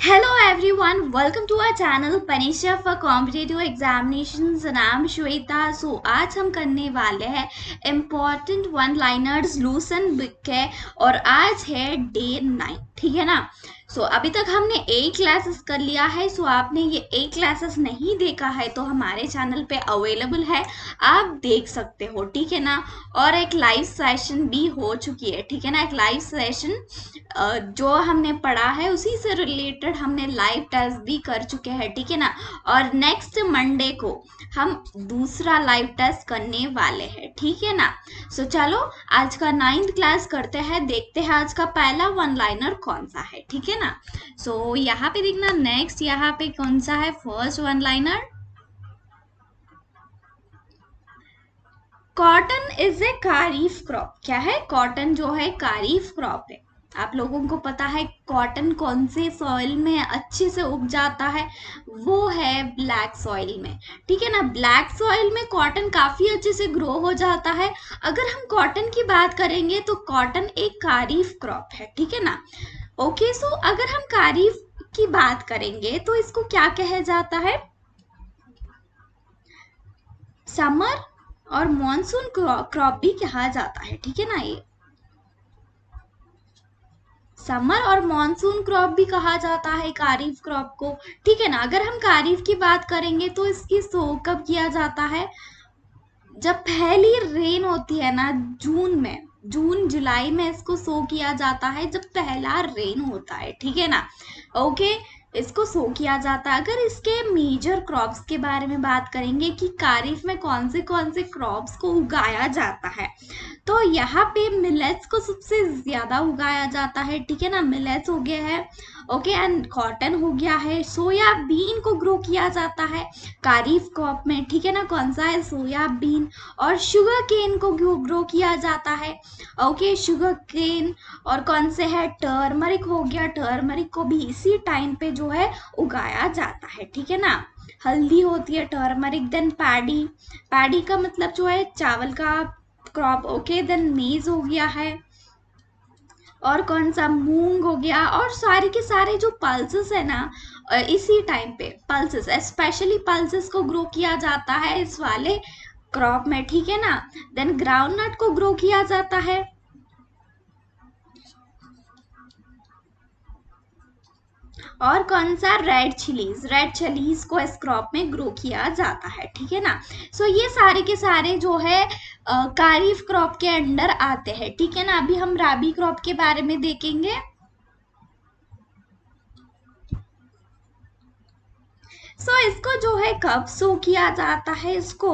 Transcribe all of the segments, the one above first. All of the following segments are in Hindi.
Hello everyone, welcome to our channel Panisha for Competitive Examinations and I'm Shweta. सो आज हम करने वाले हैं इम्पॉर्टेंट वन लाइनर्स लूसन बुक है और आज है डे 9, ठीक है ना। सो अभी तक हमने 8 क्लासेस कर लिया है। सो आपने ये 8 क्लासेस नहीं देखा है तो हमारे चैनल पे अवेलेबल है, आप देख सकते हो, ठीक है ना। और एक लाइव सेशन भी हो चुकी है, ठीक है ना। एक लाइव सेशन जो हमने पढ़ा है उसी से रिलेटेड हमने लाइव टेस्ट भी कर चुके हैं, ठीक है ना। और नेक्स्ट मंडे को हम दूसरा लाइव टेस्ट करने वाले हैं, ठीक है ना। सो चलो आज का 9th क्लास करते हैं, देखते हैं आज का पहला वन लाइनर कौन सा है, ठीक है ना। सो यहाँ पे देखना, नेक्स्ट यहाँ पे कौन सा है first one liner. Cotton is a kharif crop. क्या है? कॉटन जो है कारीफ क्रॉप है। आप लोगों को पता है कॉटन कौन से सॉइल में अच्छे से उग जाता है? वो है ब्लैक सॉइल में, ठीक है ना। ब्लैक सॉइल में कॉटन काफी अच्छे से ग्रो हो जाता है। अगर हम कॉटन की बात करेंगे तो कॉटन एक कारीफ क्रॉप है, ठीक है ना। ओके, सो अगर हम कारीफ की बात करेंगे तो इसको क्या कहा जाता है? समर और मॉनसून क्रॉप भी कहा जाता है, ठीक है ना। ये समर और मॉनसून क्रॉप भी कहा जाता है कारीफ क्रॉप को, ठीक है ना। अगर हम कारीफ की बात करेंगे तो इसकी सो कब किया जाता है? जब पहली रेन होती है ना, जून में, जून जुलाई में इसको सो किया जाता है, जब पहला रेन होता है, ठीक है ना। ओके, इसको सो किया जाता है। अगर इसके मेजर क्रॉप्स के बारे में बात करेंगे कि कारीफ में कौन से क्रॉप्स को उगाया जाता है, तो यहाँ पे मिलेट्स को सबसे ज्यादा उगाया जाता है, ठीक है ना। मिलेट्स हो गया है, ओके, एंड कॉटन हो गया है। सोयाबीन को ग्रो किया जाता है कारीफ क्रॉप में, ठीक है ना। कौन सा है? सोयाबीन। और शुगर केन को ग्रो किया जाता है, ओके, शुगर केन। और कौन से है? टर्मरिक हो गया, टर्मरिक को भी इसी टाइम पे जो है उगाया जाता है, ठीक है ना। हल्दी होती है टर्मरिक। देन पैडी, पैडी का मतलब जो है चावल का क्रॉप, ओके। देन मेज हो गया है, और कौन सा? मूंग हो गया। और सारे के सारे जो पल्सेस है ना, इसी टाइम पे पल्सेस, स्पेशली पल्सेस को ग्रो किया जाता है इस वाले क्रॉप में, ठीक है ना। देन ग्राउंडनट को ग्रो किया जाता है, और कौन सा? रेड चिलीज, रेड चिलीज को इस क्रॉप में ग्रो किया जाता है, ठीक है ना। सो ये सारे के सारे जो है कारीफ क्रॉप के अंडर आते हैं, ठीक है ना। अभी हम राबी क्रॉप के बारे में देखेंगे। सो इसको जो है कब सो किया जाता है? इसको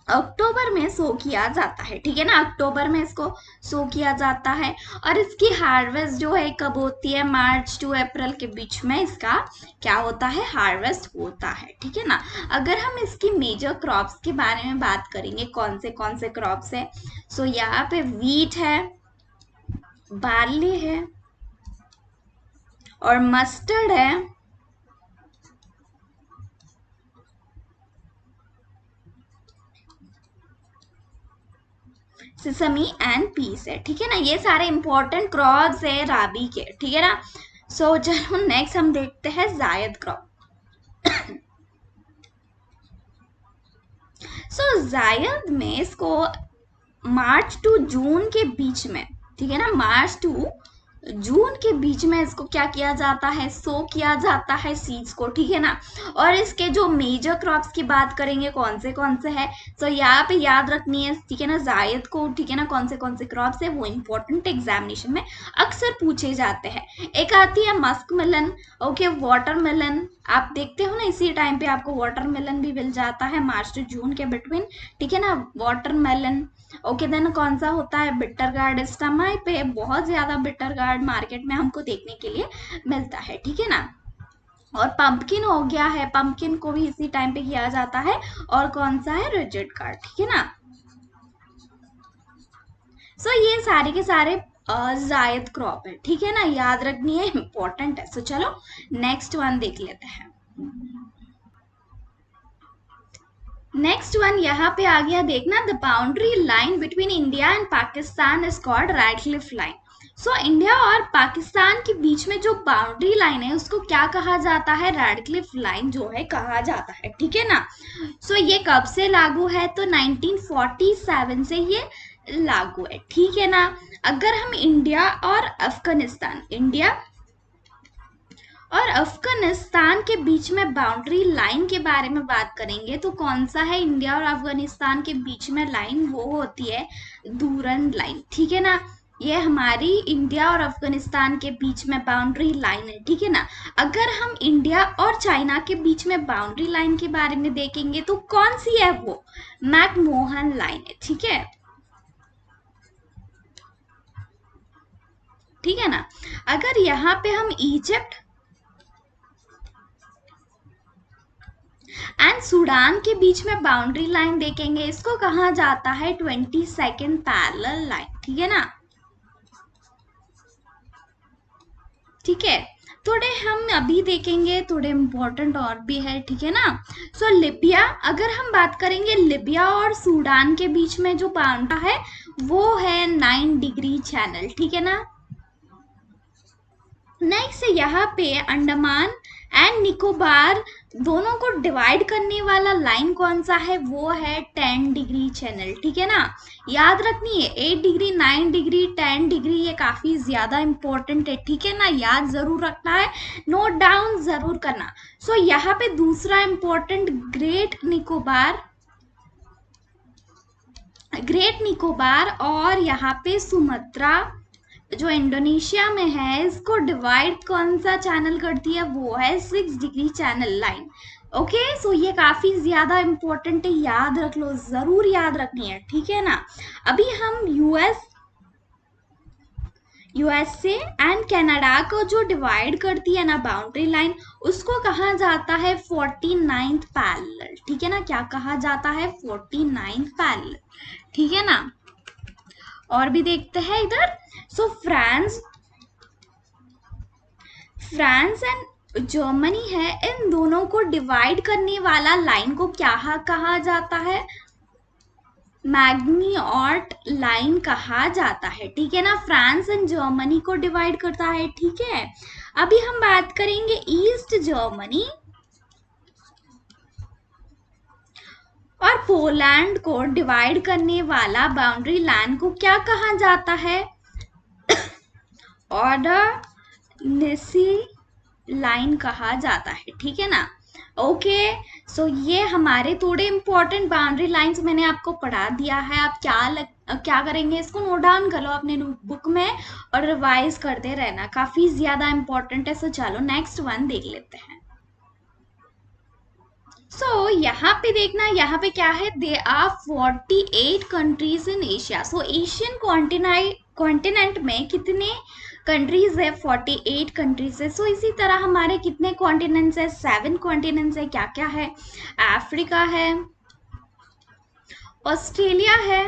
अक्टूबर में सो किया जाता है, ठीक है ना। अक्टूबर में इसको सो किया जाता है। और इसकी हार्वेस्ट जो है कब होती है? मार्च टू अप्रैल के बीच में इसका क्या होता है? हार्वेस्ट होता है, ठीक है ना। अगर हम इसकी मेजर क्रॉप्स के बारे में बात करेंगे, कौन से क्रॉप्स है, सो यहाँ पे वीट है, बार्ली है, और मस्टर्ड है, सिसमी एंड पीस है, ठीक है ना। ये सारे इंपॉर्टेंट क्रॉप्स है राबी के, ठीक है ना। सो चलो नेक्स्ट हम देखते हैं जायद क्रॉप। सो जायद में इसको मार्च टू जून के बीच में, ठीक है ना, मार्च टू जून के बीच में इसको क्या किया जाता है? सो किया जाता है सीड्स को, ठीक है ना। और इसके जो मेजर क्रॉप्स की बात करेंगे कौन से है, तो यहाँ पे याद रखनी है, ठीक है ना, जायद को, ठीक है ना। कौन से क्रॉप्स है वो इंपॉर्टेंट एग्जामिनेशन में अक्सर पूछे जाते हैं। एक आती है मस्क मेलन, ओके, वाटरमेलन। आप देखते हो ना इसी टाइम पे आपको वाटरमेलन भी मिल जाता है मार्च टू जून के बिटवीन, ठीक है ना, वाटरमेलन। ओके, देन कौन सा होता है? Bitter gourd. इस समय पे बहुत ज्यादा बिटर गार्ड मार्केट में हमको देखने के लिए मिलता है, ठीक है ना। और पंपकिन हो गया है, पंपकिन को भी इसी टाइम पे किया जाता है। और कौन सा है? रिजिड गार्ड, ठीक है ना। सो ये सारे के सारे जायद क्रॉप है, ठीक है ना, याद रखनी है, इंपॉर्टेंट है। सो चलो नेक्स्ट वन देख लेते हैं। नेक्स्ट वन यहाँ पे आ गया, देखना, the boundary line between India and Pakistan is called red Cliff line. So India और पाकिस्तान के बीच में जो बाउंड्री लाइन है उसको क्या कहा जाता है? रेडक्लिफ लाइन जो है कहा जाता है, ठीक है ना। सो ये कब से लागू है? तो 1947 से ये लागू है, ठीक है ना। अगर हम इंडिया और अफगानिस्तान के बीच में बाउंड्री लाइन के बारे में बात करेंगे तो कौन सा है इंडिया और अफगानिस्तान के बीच में लाइन? वो होती है दूरन लाइन, ठीक है ना। ये हमारी इंडिया और अफगानिस्तान के बीच में बाउंड्री लाइन है, ठीक है ना। अगर हम इंडिया और चाइना के बीच में बाउंड्री लाइन के बारे में देखेंगे तो कौन सी है? वो मैकमोहन लाइन है, ठीक है, ठीक है ना। अगर यहाँ पे हम इजिप्ट एंड सूडान के बीच में बाउंड्री लाइन देखेंगे, इसको कहा जाता है 22nd पैरेलल लाइन, ठीक है ना। ठीक है, थोड़े हम अभी देखेंगे, थोड़े इंपॉर्टेंट और भी है, ठीक है ना। सो लिबिया, अगर हम बात करेंगे लिबिया और सूडान के बीच में जो बाउंड्री है वो है 9 डिग्री चैनल, ठीक है ना। नेक्स्ट यहाँ पे अंडमान एंड निकोबार दोनों को डिवाइड करने वाला लाइन कौन सा है? वो है 10 डिग्री चैनल, ठीक है ना। याद रखनी है 8 डिग्री, 9 डिग्री, 10 डिग्री, ये काफी ज्यादा इंपॉर्टेंट है, ठीक है ना। याद जरूर रखना है, नोट डाउन जरूर करना। सो यहाँ पे दूसरा इंपॉर्टेंट ग्रेट निकोबार और यहाँ पे सुमात्रा जो इंडोनेशिया में है, इसको डिवाइड कौन सा चैनल करती है? वो है 6 डिग्री चैनल लाइन। ओके, सो ये काफी ज्यादा इंपॉर्टेंट है, याद रख लो, जरूर याद रखनी है, ठीक है ना। अभी हम यूएसए एंड कनाडा को जो डिवाइड करती है ना बाउंड्री लाइन, उसको कहा जाता है 49th पैरेलल, ठीक है ना। क्या कहा जाता है? 49th पैरेलल, ठीक है ना। और भी देखते हैं इधर। सो फ्रांस एंड जर्मनी है, इन दोनों को डिवाइड करने वाला लाइन को क्या कहा जाता है? मैग्नीऑर्ट लाइन कहा जाता है, ठीक है ना। फ्रांस एंड जर्मनी को डिवाइड करता है, ठीक है। अभी हम बात करेंगे ईस्ट जर्मनी और पोलैंड को डिवाइड करने वाला बाउंड्री लाइन को क्या कहा जाता है? ऑर्डर नेसी लाइन कहा जाता है, ठीक है ना। ओके, सो ये हमारे थोड़े इंपॉर्टेंट बाउंड्री लाइंस मैंने आपको पढ़ा दिया है। आप क्या करेंगे? इसको नोट डाउन कर लो अपने नोटबुक में और रिवाइज करते रहना, काफी ज्यादा इंपॉर्टेंट है। सो चलो नेक्स्ट वन देख लेते हैं। सो यहाँ पे देखना, यहाँ पे क्या है? They are 48 countries in Asia. So Asian continent में कितने कंट्रीज है? 48 कंट्रीज है। सो इसी तरह हमारे कितने कॉन्टिनेंट्स है? 7 कॉन्टिनेंट्स है। क्या क्या है? अफ्रीका है, ऑस्ट्रेलिया है,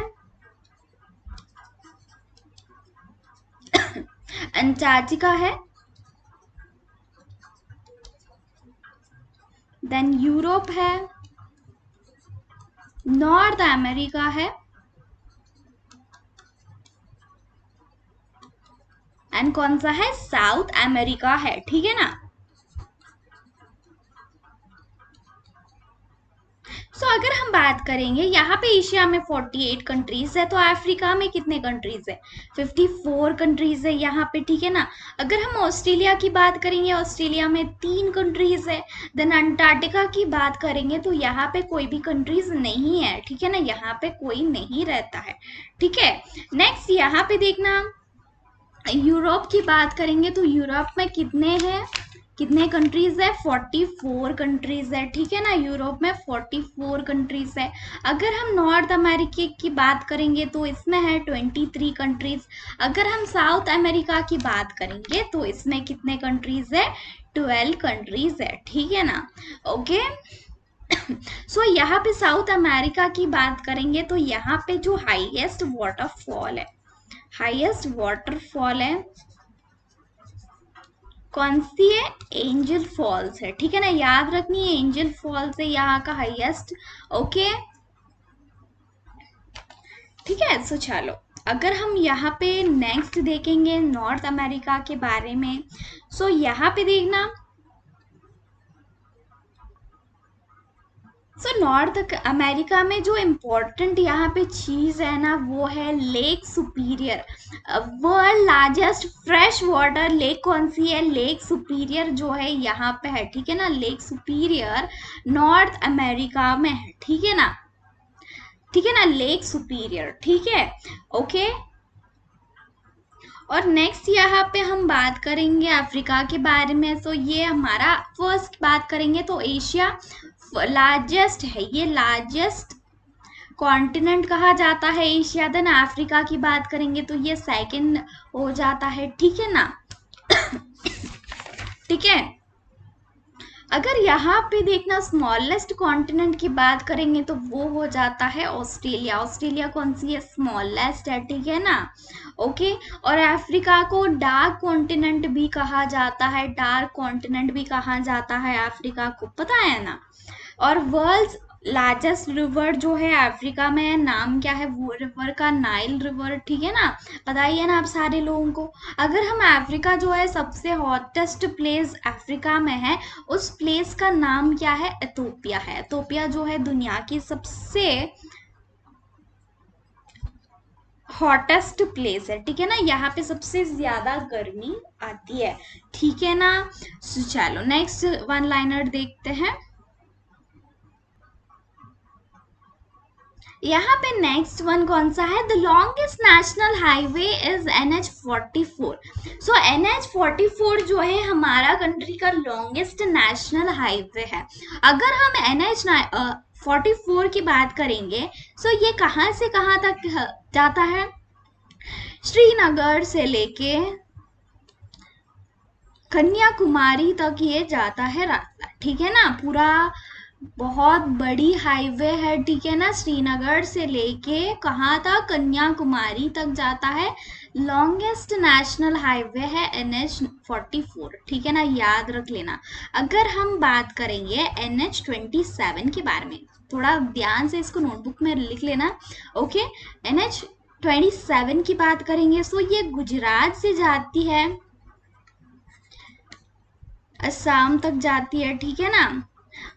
अंटार्कटिका है, देन यूरोप है, नॉर्थ अमेरिका है एंड कौन सा है? साउथ अमेरिका है, ठीक है ना। सो अगर हम बात करेंगे यहाँ पे एशिया में 48 कंट्रीज है, तो अफ्रीका में कितने कंट्रीज है? 54 कंट्रीज है यहाँ पे, ठीक है ना। अगर हम ऑस्ट्रेलिया की बात करेंगे, ऑस्ट्रेलिया में 3 कंट्रीज है। देन अंटार्कटिका की बात करेंगे तो यहाँ पे कोई भी कंट्रीज नहीं है, ठीक है ना, यहाँ पे कोई नहीं रहता है, ठीक है। नेक्स्ट यहाँ पे देखना, यूरोप की बात करेंगे तो यूरोप में कितने कंट्रीज है? 44 कंट्रीज है, ठीक है ना। यूरोप में 44 कंट्रीज है। अगर हम नॉर्थ अमेरिका की बात करेंगे तो इसमें है 23 कंट्रीज। अगर हम साउथ अमेरिका की बात करेंगे तो इसमें कितने कंट्रीज है? 12 कंट्रीज है, ठीक है ना। ओके, सो यहाँ पे साउथ अमेरिका की बात करेंगे तो यहाँ पे जो हाईएस्ट वाटरफॉल है कौन सी है? एंजल फॉल्स है, ठीक है ना। याद रखनी है, एंजल फॉल्स है यहाँ का हाईएस्ट। ओके, ठीक है। सो चलो अगर हम यहाँ पे नेक्स्ट देखेंगे नॉर्थ अमेरिका के बारे में, सो यहाँ पे देखना, सो नॉर्थ अमेरिका में जो इम्पोर्टेंट यहाँ पे चीज है ना, वो है lake superior. World largest fresh water lake कौन सी है? लेक सुपीरियर जो है यहाँ पे है, ठीक है ना। लेक सुपीरियर नॉर्थ अमेरिका में है, ठीक है ना, ठीक है ना, लेक सुपीरियर, ठीक है, ओके। और नेक्स्ट यहाँ पे हम बात करेंगे अफ्रीका के बारे में। तो ये हमारा फर्स्ट बात करेंगे तो एशिया लार्जेस्ट है, ये लार्जेस्ट कॉन्टिनेंट कहा जाता है एशिया। देन अफ्रीका की बात करेंगे तो ये सेकंड हो जाता है, ठीक है ना, ठीक है। अगर यहाँ पे देखना स्मॉलेस्ट कॉन्टिनेंट की बात करेंगे तो वो हो जाता है ऑस्ट्रेलिया। ऑस्ट्रेलिया कौन सी है? स्मॉलेस्ट है, ठीक है ना, ओके। और अफ्रीका को डार्क कॉन्टिनेंट भी कहा जाता है, डार्क कॉन्टिनेंट भी कहा जाता है अफ्रीका को, पता है ना। और वर्ल्ड लार्जेस्ट रिवर जो है अफ्रीका में है, नाम क्या है वो रिवर का? नाइल रिवर, ठीक है ना, पता ही है ना आप सारे लोगों को। अगर हम अफ्रीका जो है सबसे हॉटेस्ट प्लेस अफ्रीका में है, उस प्लेस का नाम क्या है? इथोपिया है। इथोपिया जो है दुनिया की सबसे हॉटेस्ट प्लेस है, ठीक है ना, यहाँ पे सबसे ज्यादा गर्मी आती है, ठीक है ना। चलो नेक्स्ट वन लाइनर देखते हैं। यहाँ पे नेक्स्ट वन कौन सा है? The longest national highway is NH44। So NH44 जो है हमारा कंट्री का लॉन्गेस्ट नेशनल हाईवे है। अगर हम NH44 की बात करेंगे, सो ये कहाँ से कहाँ तक जाता है? श्रीनगर से लेके कन्याकुमारी तक ये जाता है रास्ता, ठीक है ना, पूरा बहुत बड़ी हाईवे है, ठीक है ना। श्रीनगर से लेके कहाँ तक? कन्याकुमारी तक जाता है। लॉन्गेस्ट नेशनल हाईवे है NH44, ठीक है ना, याद रख लेना। अगर हम बात करेंगे NH27 के बारे में, थोड़ा ध्यान से इसको नोटबुक में लिख लेना, ओके। NH27 की बात करेंगे सो ये गुजरात से जाती है, असम तक जाती है, ठीक है ना।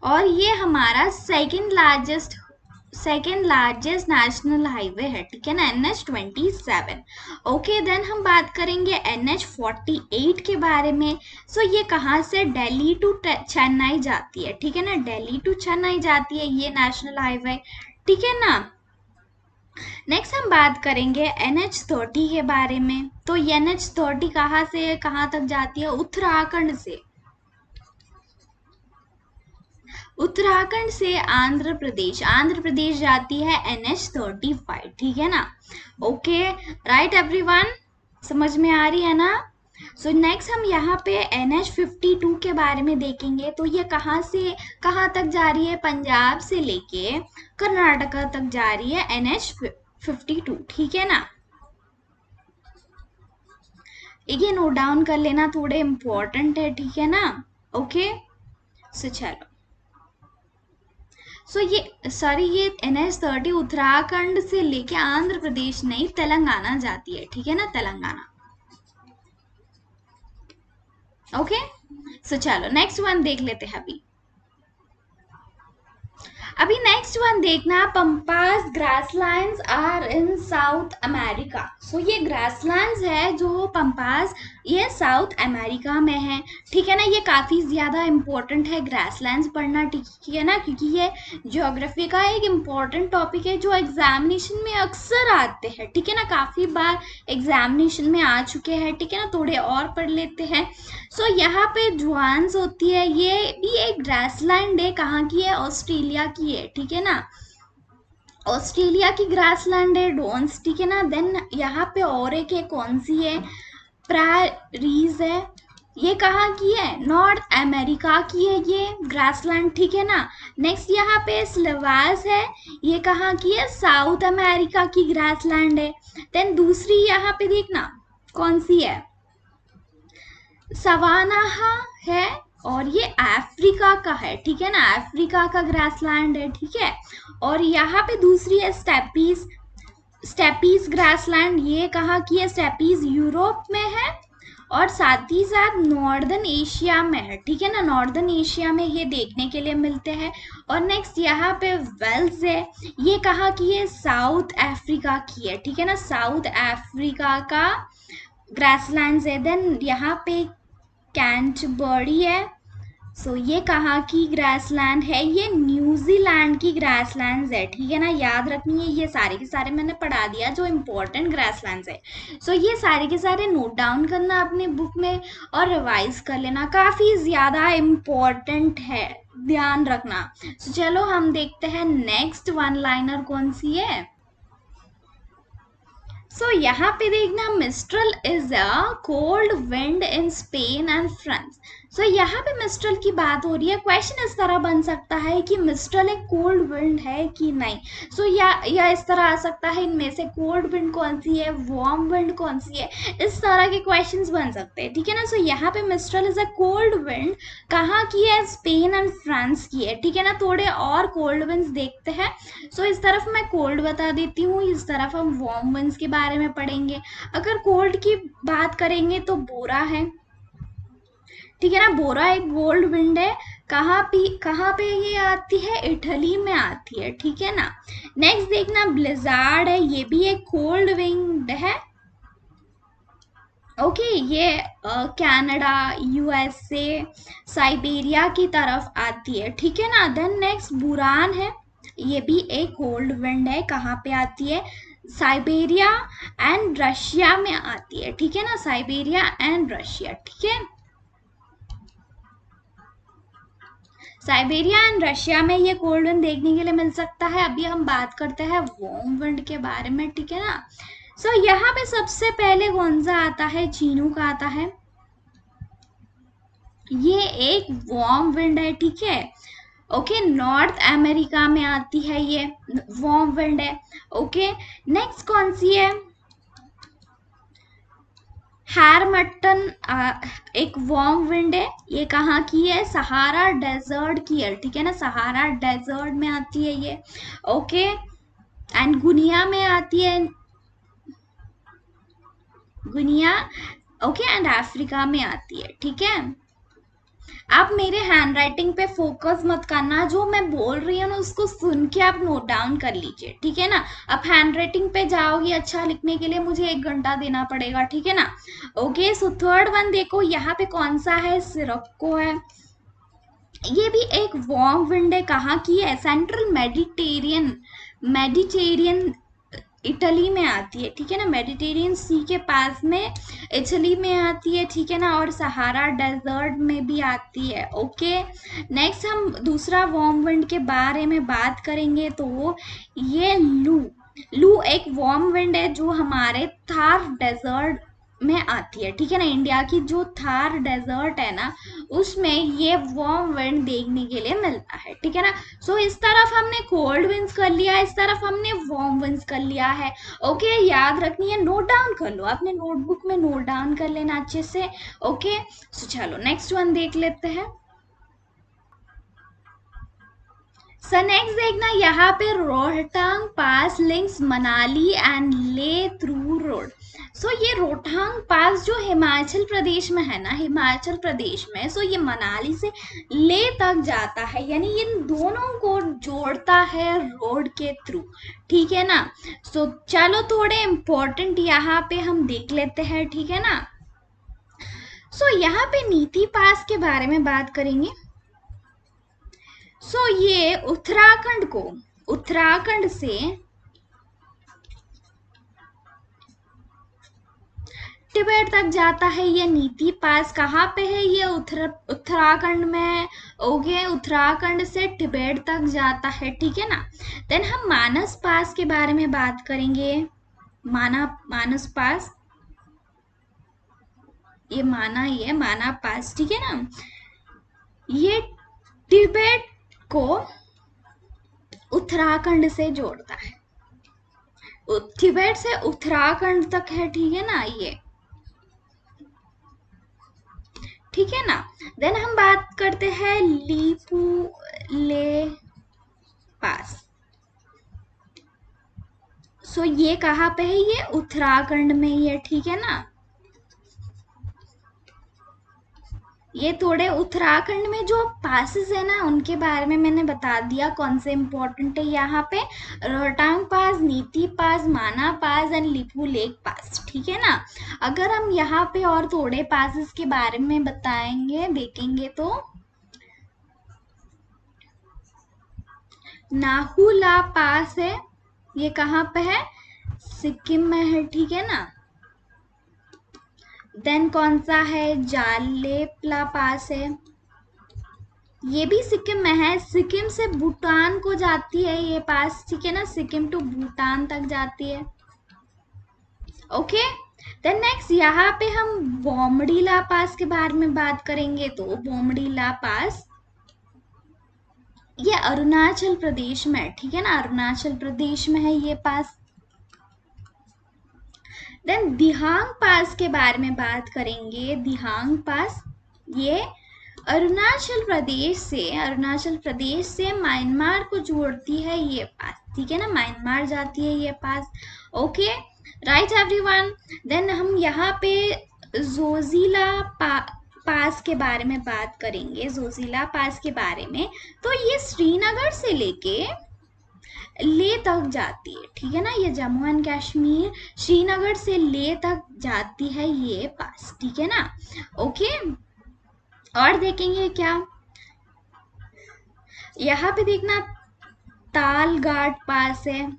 और ये हमारा सेकंड लार्जेस्ट नेशनल हाईवे है, ठीक है ना, NH27, ओके। देन हम बात करेंगे NH48 के बारे में। सो ये कहाँ से? दिल्ली टू चेन्नई जाती है, ठीक है ना, दिल्ली टू चेन्नई जाती है ये नेशनल हाईवे, ठीक है ना। नेक्स्ट हम बात करेंगे NH30 के बारे में। तो NH30 कहाँ से कहाँ तक जाती है? उत्तराखंड से, उत्तराखंड से आंध्र प्रदेश जाती है NH35, ठीक है ना, ओके, राइट एवरीवन, समझ में आ रही है ना। सो नेक्स्ट हम यहाँ पे NH52 के बारे में देखेंगे। तो ये कहाँ से कहाँ तक जा रही है? पंजाब से लेके कर्नाटका तक जा रही है NH52, ठीक है ना। ये नोट डाउन कर लेना, थोड़े इंपॉर्टेंट है, ठीक है ना, ओके। सो चलो, सो ये NH30 उत्तराखंड से लेके आंध्र प्रदेश नहीं, तेलंगाना जाती है, ठीक है ना, तेलंगाना, ओके। सो चलो नेक्स्ट वन देख लेते हैं अभी नेक्स्ट वन देखना, pampas grasslands are in South America. So ये ग्रासलैंड्स है जो पंपास, ये साउथ अमेरिका में है, ठीक है ना। ये काफी ज्यादा इंपॉर्टेंट है ग्रासलैंड्स पढ़ना, ठीक है ना, क्योंकि ये ज्योग्राफी का एक इम्पोर्टेंट टॉपिक है जो एग्जामिनेशन में अक्सर आते हैं, ठीक है ना, काफी बार एग्जामिनेशन में आ चुके हैं, ठीक है ना। थोड़े और पढ़ लेते हैं। सो यहाँ पे जुआन्स होती है, ये भी एक ग्रासलैंड है, कहाँ की है? ऑस्ट्रेलिया की है, ठीक है ना, ऑस्ट्रेलिया की ग्रासलैंड है डोन्स, ठीक है ना। देन यहाँ पे और एक है, कौन सी है? प्रायरीज है, ये कहाँ की है? नॉर्थ अमेरिका की है ये ग्रासलैंड, ठीक है ना। नेक्स्ट यहाँ पे स्लोवास है, ये कहाँ की है? साउथ अमेरिका की ग्रासलैंड है। देन दूसरी यहाँ पे देखना कौन सी है? सवानाहा है, और ये अफ्रीका का है, ठीक है ना, अफ्रीका का ग्रासलैंड है, ठीक है। और यहाँ पे दूसरी है स्टेप्पीज स्टेपीज ग्रासलैंड, ये कहाँ की है? स्टेपीज यूरोप में है और साथ ही साथ नॉर्दर्न एशिया में है, ठीक है ना, नॉर्दर्न एशिया में ये देखने के लिए मिलते हैं। और नेक्स्ट यहाँ पे वेल्स है, ये कहाँ की है? साउथ अफ्रीका की है, ठीक है ना, साउथ अफ्रीका का ग्रासलैंड्स है। देन यहाँ पे कैंटरबरी है, सो ये कहाँ की ग्रासलैंड है? ये न्यूजीलैंड की ग्रासलैंड्स है, ठीक है ना, याद रखनी है। ये सारे के सारे मैंने पढ़ा दिया जो इम्पोर्टेंट ग्रासलैंड्स है। सो ये सारे के सारे नोट डाउन करना अपने बुक में और रिवाइज कर लेना, काफ़ी ज़्यादा इम्पोर्टेंट है, ध्यान रखना। सो चलो हम देखते हैं नेक्स्ट वन लाइनर कौन सी है। सो यहाँ पे देखना, mistral is a cold wind in Spain and France. So यहाँ पे मिस्ट्रल की बात हो रही है। क्वेश्चन इस तरह बन सकता है कि मिस्ट्रल एक कोल्ड विंड है कि नहीं। सो या इस तरह आ सकता है, इनमें से कोल्ड विंड कौन सी है, वार्म विंड कौन सी है, इस तरह के क्वेश्चंस बन सकते हैं, ठीक है ना। सो यहाँ पे mistral is a cold wind कहाँ की है? स्पेन एंड फ्रांस की है, ठीक है ना। थोड़े और कोल्ड विंड्स देखते हैं। सो इस तरफ मैं कोल्ड बता देती हूँ, इस तरफ हम वार्म विंड्स के बारे में पढ़ेंगे। अगर कोल्ड की बात करेंगे तो बोरा है, ठीक है ना, बोरा एक कोल्ड विंड है। कहाँ पे ये आती है? इटली में आती है, ठीक है ना। नेक्स्ट देखना, ब्लिजार्ड है, ये भी एक कोल्ड विंड है। ओके ये कनाडा, यूएसए, साइबेरिया की तरफ आती है, ठीक है ना। देन नेक्स्ट बुरान है, ये भी एक कोल्ड विंड है, कहाँ पे आती है? साइबेरिया एंड रशिया में आती है, ठीक है ना, साइबेरिया एंड रशिया, ठीक है। साइबेरिया एंड रशिया में ये कोल्ड विंड देखने के लिए मिल सकता है। अभी हम बात करते हैं वार्म विंड के बारे में, ठीक है ना। सो यहाँ पे सबसे पहले कौन सा आता है? चीनू का आता है, ये एक वार्म विंड है, ठीक है। ओके नॉर्थ अमेरिका में आती है, ये वार्म विंड है। ओके नेक्स्ट कौन सी है? हैरमटन एक वार्म विंड है, ये कहाँ की है? सहारा डेजर्ट की है, ठीक है ना, सहारा डेजर्ट में आती है ये। ओके एंड गुनिया में आती है, गुनिया। ओके एंड अफ्रीका में आती है, ठीक है। आप मेरे हैंड राइटिंग पे फोकस मत करना, जो मैं बोल रही हूँ ना उसको सुन के आप नोट डाउन कर लीजिए, ठीक है ना। आप हैंड राइटिंग पे जाओगे अच्छा लिखने के लिए, मुझे 1 घंटा देना पड़ेगा, ठीक है ना। ओके सो थर्ड वन देखो, यहाँ पे कौन सा है? सिरक्को है, ये भी एक वार्म विंड है, कहाँ की है? सेंट्रल मेडिटेरियन, मेडिटेरियन इटली में आती है, ठीक है ना, मेडिटेरियन सी के पास में इटली में आती है, ठीक है ना, और सहारा डेजर्ट में भी आती है। ओके नेक्स्ट हम दूसरा वार्म विंड के बारे में बात करेंगे, तो ये लू, लू एक वार्म विंड है जो हमारे थार डेजर्ट में आती है, ठीक है ना, इंडिया की जो थार डेजर्ट है ना उसमें ये वार्म विंड देखने के लिए मिलता है, ठीक है ना। सो इस तरफ हमने कोल्ड विंड्स कर लिया, इस तरफ हमने वार्म विंड्स कर लिया है। ओके याद रखनी है, नोट डाउन कर लो, अपने नोटबुक में नोट डाउन कर लेना अच्छे से। ओके सो चलो नेक्स्ट वन देख लेते हैं। सो नेक्स्ट देखना, यहाँ पे रोहतांग पास लिंक्स मनाली एंड ले थ्रू रोड। सो ये रोहतांग पास जो हिमाचल प्रदेश में है ना, हिमाचल प्रदेश में, सो ये मनाली से ले तक जाता है, यानी इन दोनों को जोड़ता है रोड के थ्रू, ठीक है ना। सो चलो थोड़े इम्पोर्टेंट यहाँ पे हम देख लेते हैं, ठीक है ना। सो यहाँ पे नीति पास के बारे में बात करेंगे। सो ये उत्तराखंड को, उत्तराखंड से तिब्बत तक जाता है, ये नीति पास कहाँ पे है? ये उत्तराखंड में। ओके उत्तराखंड से तिब्बत तक जाता है, ठीक है ना। देन हम मानस पास के बारे में बात करेंगे। मानस पास, ये माना ही है, माना पास, ठीक है ना। ये तिब्बत को उत्तराखंड से जोड़ता है, तिब्बत से उत्तराखंड तक है, ठीक है ना ये, ठीक है ना। देन हम बात करते हैं लीपू ले पास। सो ये कहाँ पे है? ये उत्तराखंड में ही है, ठीक है ना। ये थोड़े उत्तराखंड में जो पासेस है ना उनके बारे में मैंने बता दिया कौन से इम्पोर्टेंट है यहाँ पे। रोहतांग पास, नीति पास, माना पास एंड लिपू लेक पास, ठीक है ना। अगर हम यहाँ पे और थोड़े पासेस के बारे में बताएंगे, देखेंगे तो नाहुला पास है, ये कहाँ पे है? सिक्किम में है, ठीक है ना। देन कौन सा है? जालेपला पास है, ये भी सिक्किम में है। सिक्किम से भूटान को जाती है ये पास, ठीक है ना, सिक्किम टू भूटान तक जाती है। ओके, देन नेक्स्ट यहाँ पे हम बोमडीला पास के बारे में बात करेंगे। तो बोमडीला पास ये अरुणाचल प्रदेश में है, ठीक है ना, अरुणाचल प्रदेश में है ये पास। देन दिहांग पास के बारे में बात करेंगे। दिहांग पास ये अरुणाचल प्रदेश से म्यांमार को जोड़ती है ये पास, ठीक है ना, म्यांमार जाती है ये pass. Okay, right everyone. Then हम यहाँ पे जोजिला पास के बारे में बात करेंगे। जोजिला पास के बारे में, तो ये श्रीनगर से लेके ले तक जाती है, ठीक है ना, ये जम्मू एंड कश्मीर श्रीनगर से ले तक जाती है ये पास, ठीक है ना। ओके, और देखेंगे क्या यहाँ पे, देखना तालघाट पास है,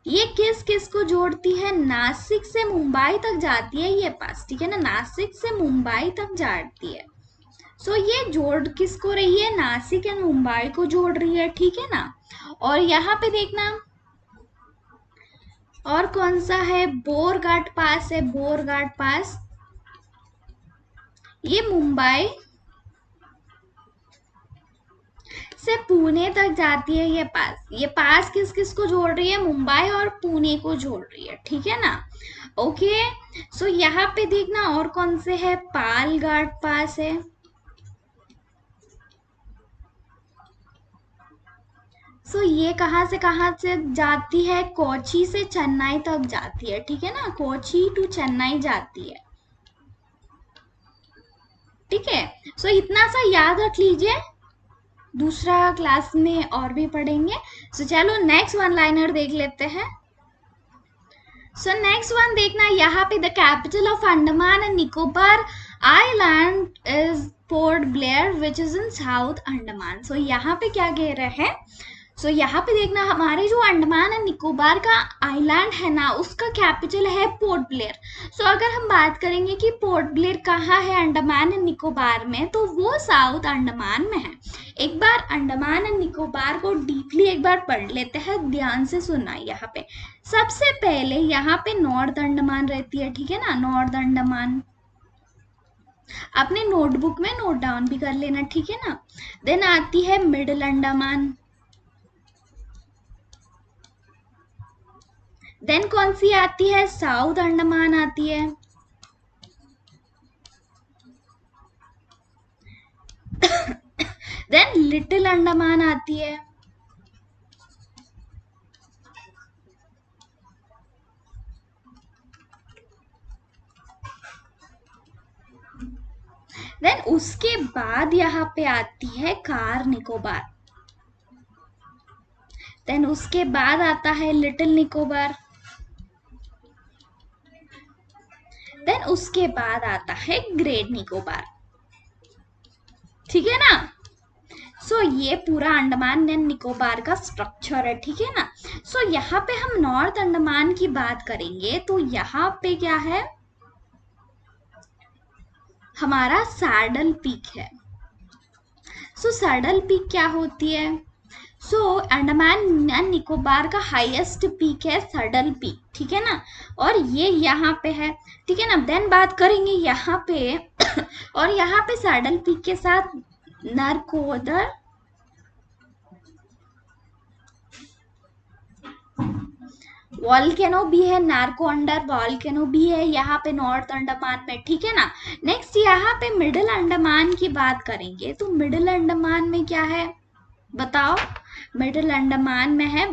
ये किस किस को जोड़ती है? नासिक से मुंबई तक जाती है ये पास, ठीक है ना, नासिक से मुंबई तक जाती है। सो ये जोड़ किसको रही है? नासिक एंड मुंबई को जोड़ रही है, ठीक है ना। और यहाँ पे देखना और कौन सा है? बोरघाट पास है, बोरघाट पास ये मुंबई से पुणे तक जाती है ये पास। ये पास किस किस को जोड़ रही है? मुंबई और पुणे को जोड़ रही है, ठीक है ना। ओके, सो यहाँ पे देखना और कौन से है? पालघाट पास है, सो ये कहाँ से जाती है? कोची से चेन्नई तक जाती है, ठीक है ना, कोची टू चेन्नई जाती है, ठीक है। सो इतना सा याद रख लीजिए, दूसरा क्लास में और भी पढ़ेंगे। सो चलो नेक्स्ट वन लाइनर देख लेते हैं। सो नेक्स्ट वन देखना, यहाँ पे the capital of Andaman and Nicobar island is Port Blair which is in south Andaman. So यहाँ पे क्या कह रहे हैं? सो यहाँ पे देखना, हमारे जो अंडमान एंड निकोबार का आइलैंड है ना, उसका कैपिटल है पोर्ट ब्लेयर। सो अगर हम बात करेंगे कि पोर्ट ब्लेयर कहाँ है अंडमान एंड निकोबार में, तो वो साउथ अंडमान में है। एक बार अंडमान एंड निकोबार को डीपली एक बार पढ़ लेते हैं, ध्यान से सुनना। यहाँ पे सबसे पहले यहाँ पे नॉर्थ अंडमान रहती है, ठीक है ना, नॉर्थ अंडमान अपने नोटबुक में नोट डाउन भी कर लेना, ठीक है ना। देन आती है मिडिल अंडमान, देन कौन सी आती है? साउथ अंडमान आती है। देन लिटिल अंडमान आती है। देन उसके बाद यहाँ पे आती है कार निकोबार, देन उसके बाद आता है लिटिल निकोबार, देन उसके बाद आता है ग्रेट निकोबार, ठीक है ना। सो ये पूरा अंडमान एंड निकोबार का स्ट्रक्चर है, ठीक है ना। सो यहाँ पे हम नॉर्थ अंडमान की बात करेंगे, तो यहाँ पे क्या है? हमारा सैडल पीक है। सो सैडल पीक क्या होती है? सो अंडमान एंड निकोबार का हाईएस्ट पीक है सैडल पीक, ठीक है ना, और ये यहाँ पे है, ठीक है ना। देन बात करेंगे यहाँ पे और यहाँ पे सैडल पीक के साथ नरकोदर वॉल्केनो भी है, नार्को अंडर वॉल्केनो भी है यहाँ पे नॉर्थ अंडमान में, ठीक है ना। नेक्स्ट यहाँ पे मिडिल अंडमान की बात करेंगे, तो मिडिल अंडमान में क्या है बताओ? मिडिल अंडमान में है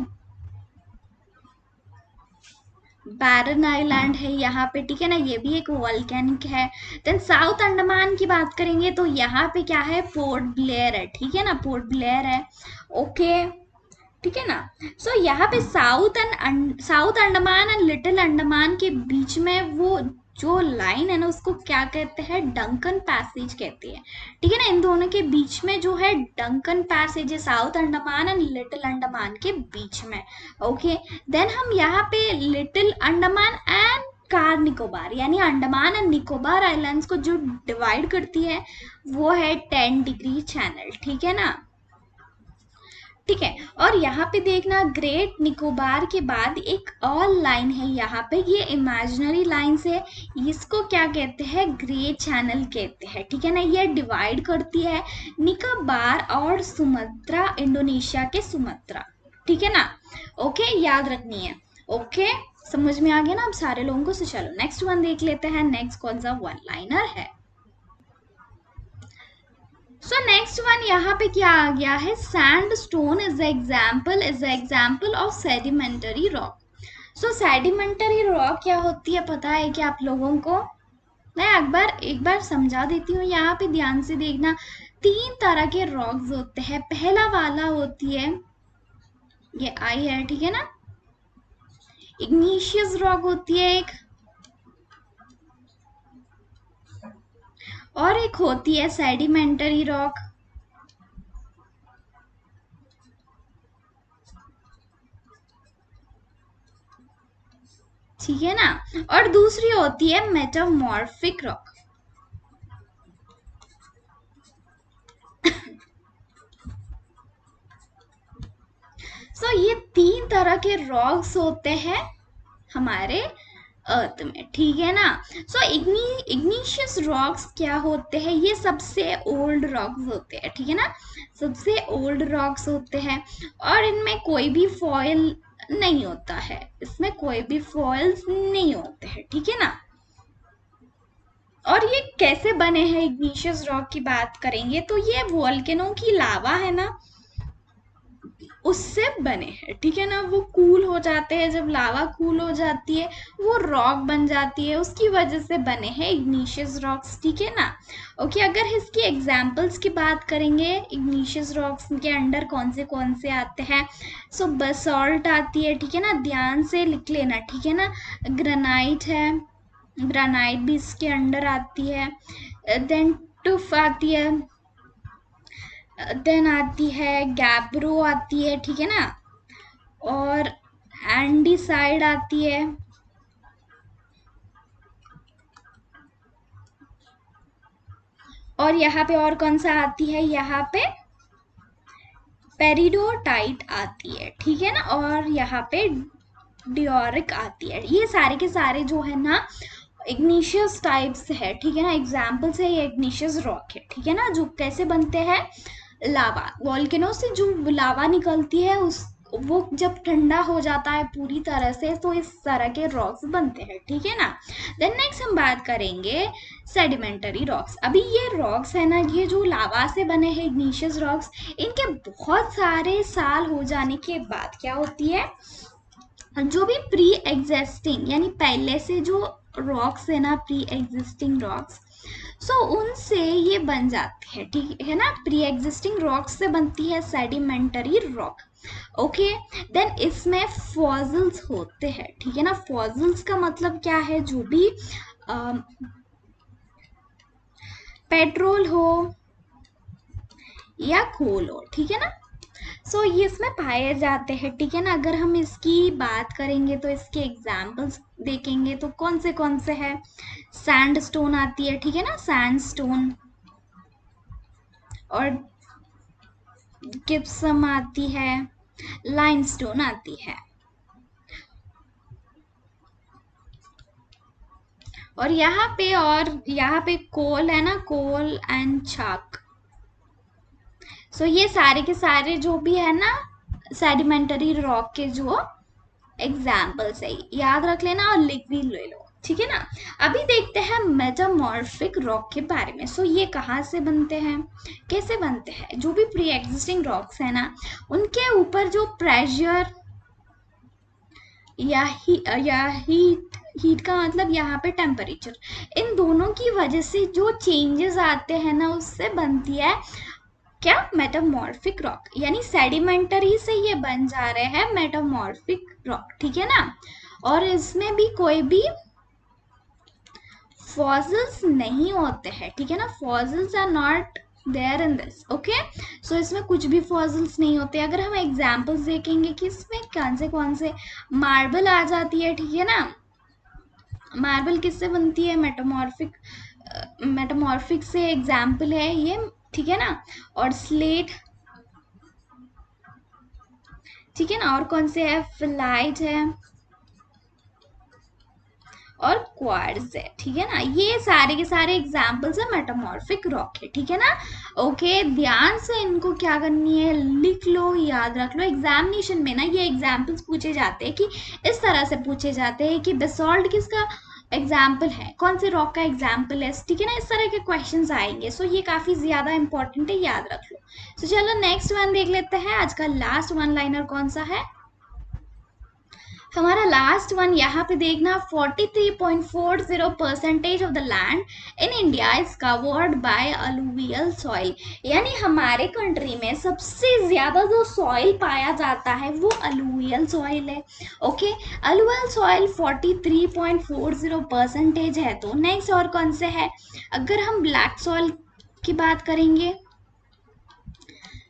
बैरन आइलैंड है यहाँ पे, ठीक है ना, ये भी एक वॉल्केनिक है। देन साउथ अंडमान की बात करेंगे तो यहाँ पे क्या है, पोर्ट ब्लेयर है, ठीक है ना, पोर्ट ब्लेयर है। ओके, ठीक है ना। सो यहाँ पे south Andaman and little Andaman के बीच में वो जो लाइन है ना, उसको क्या कहते हैं, डंकन पैसेज कहते हैं, ठीक है ना। इन दोनों के बीच में जो है डंकन पैसेज है, south Andaman and little Andaman के बीच में। ओके, देन हम यहाँ पे little Andaman and car Nicobar यानी अंडमान एंड निकोबार आइलैंड्स को जो डिवाइड करती है वो है 10 डिग्री चैनल, ठीक है ना, ठीक है। और यहाँ पे देखना, ग्रेट निकोबार के बाद एक और लाइन है यहाँ पे, ये इमेजिनरी लाइन है, इसको क्या कहते हैं, ग्रे चैनल कहते हैं, ठीक है ना। ये डिवाइड करती है निकोबार और सुमात्रा, इंडोनेशिया के सुमात्रा, ठीक है ना। ओके, याद रखनी है। ओके, समझ में आ गया ना अब सारे लोगों को। चलो नेक्स्ट वन देख लेते हैं, नेक्स्ट कौन सा वन लाइनर है। सो नेक्स्ट वन यहाँ पे क्या आ गया है, sandstone is example of sedimentary rock. So sedimentary rock क्या होती है पता है क्या आप लोगों को? मैं एक बार समझा देती हूँ, यहाँ पे ध्यान से देखना। 3 तरह के रॉक्स होते हैं। पहला वाला होती है, ये आई है, ठीक है ना, इग्निशियस रॉक होती है एक, और एक होती है सेडिमेंटरी रॉक, ठीक है ना, और दूसरी होती है मेटामॉर्फिक रॉक। सो ये 3 तरह के रॉक्स होते हैं हमारे अर्थ में, ठीक है ना। सो इग्निशियस रॉक्स क्या होते हैं, ये सबसे ओल्ड रॉक्स होते हैं, ठीक है ना, सबसे ओल्ड रॉक्स होते हैं, और इनमें कोई भी फॉयल नहीं होता है, इसमें कोई भी फॉयल्स नहीं होते हैं, ठीक है ना। और ये कैसे बने हैं, इग्निशियस रॉक की बात करेंगे तो ये वोल्केनो की लावा है ना, उससे बने हैं, ठीक है ना। वो कूल हो जाते हैं, जब लावा कूल हो जाती है वो रॉक बन जाती है, उसकी वजह से बने हैं इग्निशियस रॉक्स, ठीक है ना। ओके, अगर इसकी एग्जांपल्स की बात करेंगे, इग्निशियस रॉक्स के अंडर कौन से आते हैं। सो बसॉल्ट आती है, ठीक है ना, ध्यान से लिख लेना, ठीक है ना। ग्रेनाइट है, ग्रेनाइट भी इसके अंडर आती है। देन टुफ आती है, देन आती है गैब्रो आती है, ठीक है ना, और एंडीसाइड आती है, और यहाँ पे और कौन सा आती है, यहाँ पे पेरिडोटाइट आती है, ठीक है ना, और यहाँ पे डियोरिक आती है। ये सारे के सारे जो है ना इग्निशियस टाइप्स है, ठीक है ना, एग्जाम्पल्स है, ये इग्निशियस रॉक है, ठीक है ना, जो कैसे बनते हैं, लावा, वॉल्केनो से जो लावा निकलती है उस वो जब ठंडा हो जाता है पूरी तरह से तो इस तरह के रॉक्स बनते हैं, ठीक है ना। देन नेक्स्ट हम बात करेंगे सेडिमेंटरी रॉक्स। अभी ये रॉक्स है ना, ये जो लावा से बने हैं इग्निशियस रॉक्स, इनके बहुत सारे साल हो जाने के बाद क्या होती है, जो भी प्री एग्जिस्टिंग यानी पहले से जो रॉक्स है ना, प्री एग्जिस्टिंग रॉक्स, सो उनसे ये बन जाती है, ठीक है ना, प्री एग्जिस्टिंग रॉक्स से बनती है सेडिमेंटरी रॉक। ओके, देन इसमें फॉसिल्स होते हैं, ठीक है ना। फॉसिल्स का मतलब क्या है, जो भी पेट्रोल हो या कोल हो, ठीक है ना, सो ये इसमें पाए जाते हैं, ठीक है ना। अगर हम इसकी बात करेंगे तो इसके एग्जाम्पल्स देखेंगे तो कौन से है, सैंडस्टोन आती है, ठीक है ना, सैंडस्टोन, और गिप्सम आती है, लाइमस्टोन आती है, और यहाँ पे कोल है ना, कोल एंड चाक। सो ये सारे के सारे जो भी है ना सेडिमेंटरी रॉक के जो एग्जाम्पल्स है, याद रख लेना और लिख भी ले लो, ठीक है ना। अभी देखते हैं मेटामॉर्फिक रॉक के बारे में। सो ये कहाँ से बनते हैं, कैसे बनते हैं, जो भी प्री एग्जिस्टिंग रॉक्स है ना, उनके ऊपर जो प्रेशर या हीट, हीट का मतलब यहाँ पे टेम्परेचर, इन दोनों की वजह से जो चेंजेस आते हैं ना उससे बनती है क्या, मेटामॉर्फिक रॉक, यानी सेडिमेंटरी से ये बन जा रहे हैं मेटामॉर्फिक रॉक, ठीक है ना। और इसमें भी कोई भी फॉसिल्स नहीं होते हैं, ठीक है ना, fossils are not there in this, okay. So इसमें कुछ भी फॉसिल्स नहीं होते। अगर हम एग्जांपल्स देखेंगे कि इसमें कौन से मार्बल आ जाती है, ठीक है ना, मार्बल किससे बनती है, मेटामॉर्फिक, मेटामॉर्फिक से एग्जाम्पल है ये, ठीक है ना। और स्लेट, ठीक है ना, और कौन से है, फिलाइट है और क्वार्ट्ज है, ठीक है ना। ये सारे के सारे एग्जाम्पल्स है मेटामॉर्फिक रॉक है, ठीक है ना। ओके, ध्यान से इनको क्या करनी है, लिख लो, याद रख लो। एग्जामिनेशन में ना ये एग्जाम्पल्स पूछे जाते हैं कि इस तरह से पूछे जाते हैं कि बेसॉल्ट किसका एग्जाम्पल है, कौन से रॉक का एग्जाम्पल है, ठीक है ना, इस तरह के क्वेश्चंस आएंगे। सो ये काफी ज्यादा इंपॉर्टेंट है, याद रख लो। सो चलो नेक्स्ट वन देख लेते हैं। आज का लास्ट वन लाइनर कौन सा है, हमारा लास्ट वन यहाँ पे देखना, 43.40% of the land in India is covered by alluvial soil, यानी हमारे कंट्री में सबसे ज्यादा जो सॉइल पाया जाता है वो अलुवियल सॉइल है, ओके। अलुवियल सॉइल 43.40% है। तो नेक्स्ट और कौन से है, अगर हम ब्लैक सॉइल की बात करेंगे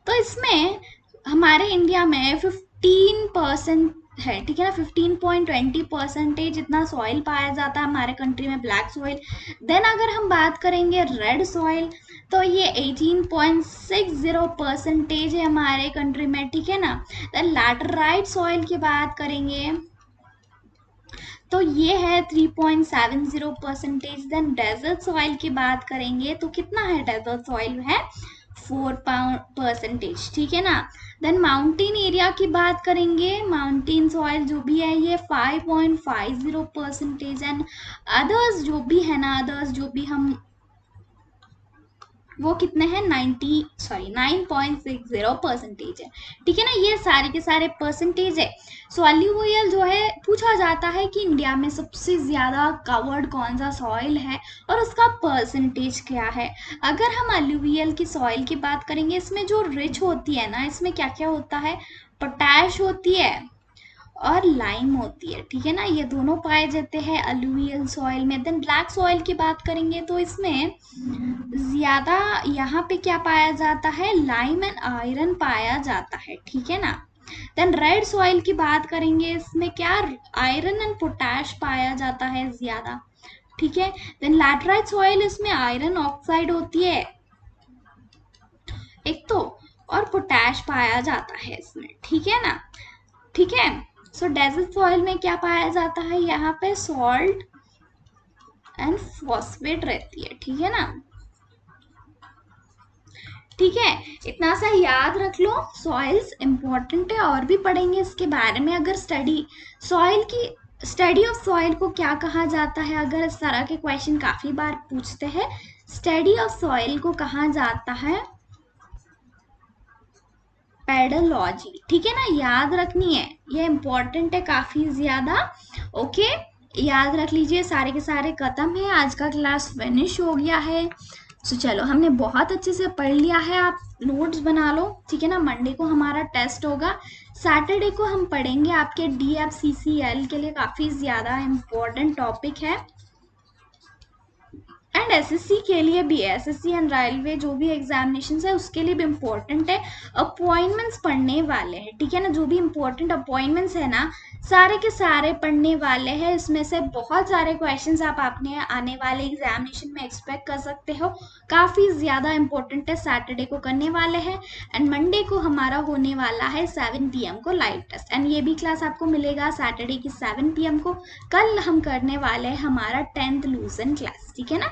तो इसमें हमारे इंडिया में 15% है, ठीक है ना, 15.20% इतना सॉइल पाया जाता है हमारे कंट्री में, ब्लैक सॉइल। देन अगर हम बात करेंगे रेड सॉइल तो ये 18.60% है हमारे कंट्री में, ठीक है ना। देन लैटराइट सॉइल की बात करेंगे तो ये है 3.70%। देन डेजर्ट सॉइल की बात करेंगे तो कितना है, डेजर्ट सॉइल है 4%, ठीक है ना। देन माउंटेन एरिया की बात करेंगे, माउंटेन सॉइल जो भी है ये 5.50%। एंड अदर्स जो भी है ना, अदर्स जो भी हम वो कितने हैं 9.60% है, ठीक है ना। ये सारे के सारे परसेंटेज है। सो अलुवियल जो है पूछा जाता है कि इंडिया में सबसे ज्यादा कवर्ड कौन सा सॉइल है और उसका परसेंटेज क्या है। अगर हम अलुवियल की सॉइल की बात करेंगे, इसमें जो रिच होती है ना, इसमें क्या क्या होता है, पोटैश होती है और लाइम होती है, ठीक है ना, ये दोनों पाए जाते हैं अलुवियल सॉइल में। देन ब्लैक सॉइल की बात करेंगे तो इसमें ज्यादा यहाँ पे क्या पाया जाता है, लाइम एंड आयरन पाया जाता है, ठीक है ना। देन रेड सॉइल की बात करेंगे, इसमें क्या, आयरन एंड पोटैश पाया जाता है ज्यादा, ठीक है। देन लैटराइट सॉइल, इसमें आयरन ऑक्साइड होती है एक तो, और पोटैश पाया जाता है इसमें, ठीक है ना, ठीक है। सो डेजर्ट सॉइल में क्या पाया जाता है, यहाँ पे सॉल्ट एंड फॉस्फेट रहती है, ठीक है ना, ठीक है। इतना सा याद रख लो, सॉइल्स इंपॉर्टेंट है, और भी पढ़ेंगे इसके बारे में। अगर सॉइल की स्टडी ऑफ सॉइल को क्या कहा जाता है, अगर इस तरह के क्वेश्चन काफी बार पूछते हैं, स्टडी ऑफ सॉइल को कहा जाता है पेडोलॉजी, ठीक है ना, याद रखनी है, ये इंपॉर्टेंट है काफी ज्यादा, ओके। याद रख लीजिए, सारे के सारे खत्म है, आज का क्लास फिनिश हो गया है। सो चलो, हमने बहुत अच्छे से पढ़ लिया है, आप नोट्स बना लो, ठीक है ना। मंडे को हमारा टेस्ट होगा, सैटरडे को हम पढ़ेंगे आपके DFCCL के लिए, काफी ज्यादा इम्पोर्टेंट टॉपिक है, एंड SSC के लिए भी है, SSC एंड रेलवे जो भी एग्जामिनेशन है उसके लिए भी इम्पोर्टेंट है। अपॉइंटमेंट्स पढ़ने वाले हैं, ठीक है ना, जो भी इम्पोर्टेंट अपॉइंटमेंट्स है ना सारे के सारे पढ़ने वाले हैं। इसमें से बहुत सारे क्वेश्चंस आप अपने आने वाले एग्जामिनेशन में एक्सपेक्ट कर सकते हो, काफ़ी ज़्यादा इम्पोर्टेंट है, सैटरडे को करने वाले हैं। एंड मंडे को हमारा होने वाला है 7 PM को लाइव टेस्ट, एंड ये भी क्लास आपको मिलेगा सैटरडे की 7 PM को। कल हम करने वाले हैं हमारा 10th लूजन क्लास, ठीक है ना।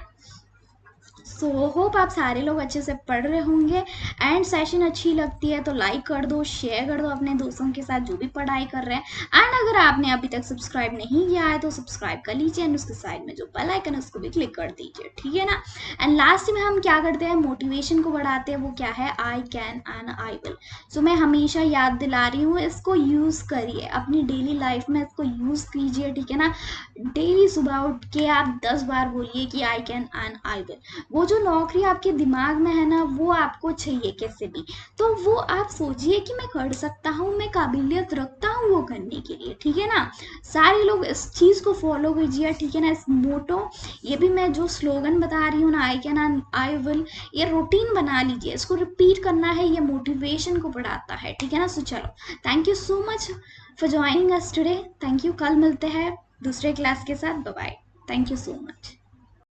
सो होप आप सारे लोग अच्छे से पढ़ रहे होंगे एंड सेशन अच्छी लगती है तो लाइक कर दो, शेयर कर दो अपने दोस्तों के साथ जो भी पढ़ाई कर रहे हैं। एंड अगर आपने अभी तक सब्सक्राइब नहीं किया है तो सब्सक्राइब कर लीजिए एंड उसके साइड में जो बेल आइकन है उसको भी क्लिक कर दीजिए, ठीक है ना। एंड लास्ट में हम क्या करते हैं, मोटिवेशन को बढ़ाते हैं, वो क्या है, I can and I will. So मैं हमेशा याद दिला रही हूँ, इसको यूज़ करिए अपनी डेली लाइफ में, इसको यूज़ कीजिए, ठीक है ना। डेली सुबह उठ के आप 10 बार बोलिए कि आई कैन एंड आई विल। वो जो नौकरी आपके दिमाग में है ना, वो आपको चाहिए कैसे भी, तो वो आप सोचिए कि मैं कर सकता हूँ, मैं काबिलियत रखता हूँ वो करने के लिए, ठीक है ना। सारे लोग इस चीज़ को फॉलो कीजिए, ठीक है ना। इस मोटो, ये भी मैं जो स्लोगन बता रही हूँ ना, आई कैन एंड आई विल, ये रूटीन बना लीजिए, इसको रिपीट करना है, ये मोटिवेशन को बढ़ाता है, ठीक है ना। सो चलो, thank you so much for joining us today, thank you. कल मिलते हैं दूसरे क्लास के साथ, bye bye, thank you so much.